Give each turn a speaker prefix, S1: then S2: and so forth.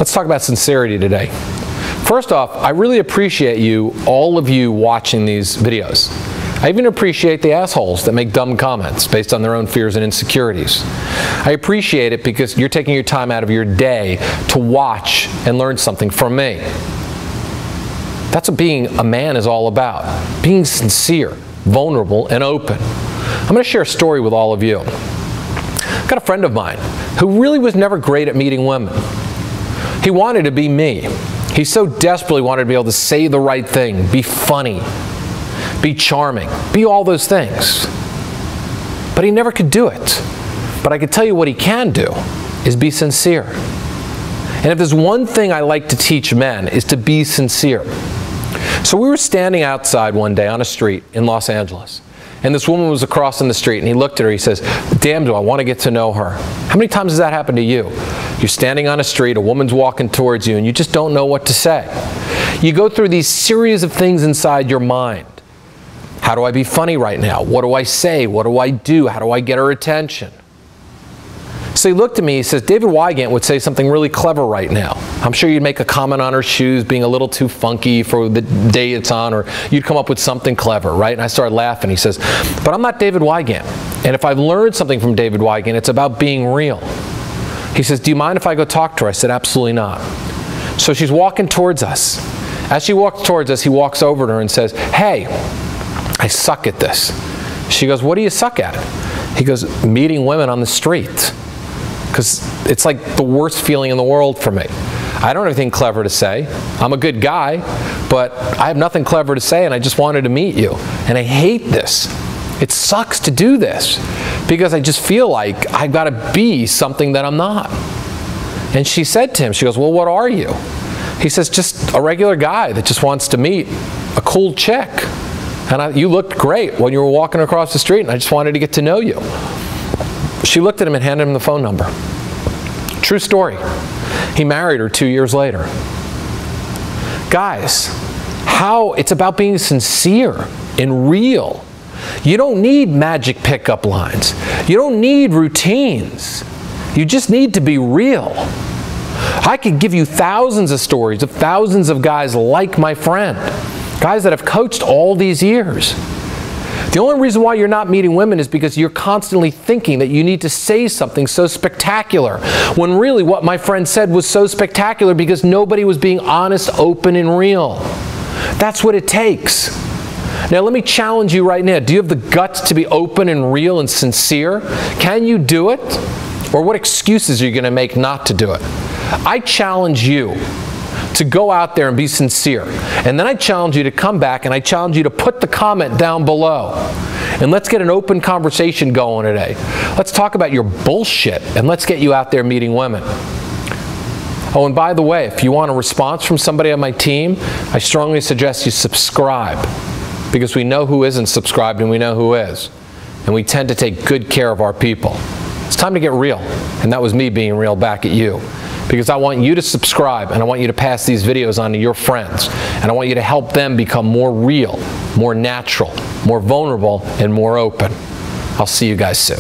S1: Let's talk about sincerity today. First off, I really appreciate you, all of you watching these videos. I even appreciate the assholes that make dumb comments based on their own fears and insecurities. I appreciate it because you're taking your time out of your day to watch and learn something from me. That's what being a man is all about. Being sincere, vulnerable, and open. I'm going to share a story with all of you. I've got a friend of mine who really was never great at meeting women. He wanted to be me. He so desperately wanted to be able to say the right thing, be funny, be charming, be all those things. But he never could do it. But I can tell you what he can do is be sincere. And if there's one thing I like to teach men is to be sincere. So we were standing outside one day on a street in Los Angeles. And this woman was crossing the street, and he looked at her, he says, damn, do I want to get to know her. How many times has that happened to you? You're standing on a street, a woman's walking towards you, and you just don't know what to say. You go through these series of things inside your mind. How do I be funny right now? What do I say? What do I do? How do I get her attention? So he looked at me, he says, David Wygant would say something really clever right now. I'm sure you'd make a comment on her shoes being a little too funky for the day it's on, or you'd come up with something clever, right? And I started laughing. He says, but I'm not David Wygant. And if I've learned something from David Wygant, it's about being real. He says, do you mind if I go talk to her? I said, absolutely not. So she's walking towards us. As she walks towards us, he walks over to her and says, hey, I suck at this. She goes, what do you suck at? He goes, meeting women on the street. Because it's like the worst feeling in the world for me. I don't have anything clever to say. I'm a good guy, but I have nothing clever to say, and I just wanted to meet you. And I hate this. It sucks to do this because I just feel like I've got to be something that I'm not. And she said to him, she goes, well, what are you? He says, just a regular guy that just wants to meet a cool chick. And you looked great when you were walking across the street, and I just wanted to get to know you. She looked at him and handed him the phone number. True story. He married her 2 years later. Guys, it's about being sincere and real. You don't need magic pickup lines. You don't need routines. You just need to be real. I could give you thousands of stories of thousands of guys like my friend, guys that have coached all these years. The only reason why you're not meeting women is because you're constantly thinking that you need to say something so spectacular, when really what my friend said was so spectacular because nobody was being honest, open, and real. That's what it takes. Now let me challenge you right now. Do you have the guts to be open and real and sincere? Can you do it? Or what excuses are you going to make not to do it? I challenge you to go out there and be sincere. And then I challenge you to come back, and I challenge you to put the comment down below. And let's get an open conversation going today. Let's talk about your bullshit, and let's get you out there meeting women. Oh, and by the way, if you want a response from somebody on my team, I strongly suggest you subscribe, because we know who isn't subscribed and we know who is. And we tend to take good care of our people. It's time to get real. And that was me being real back at you. Because I want you to subscribe, and I want you to pass these videos on to your friends. And I want you to help them become more real, more natural, more vulnerable, and more open. I'll see you guys soon.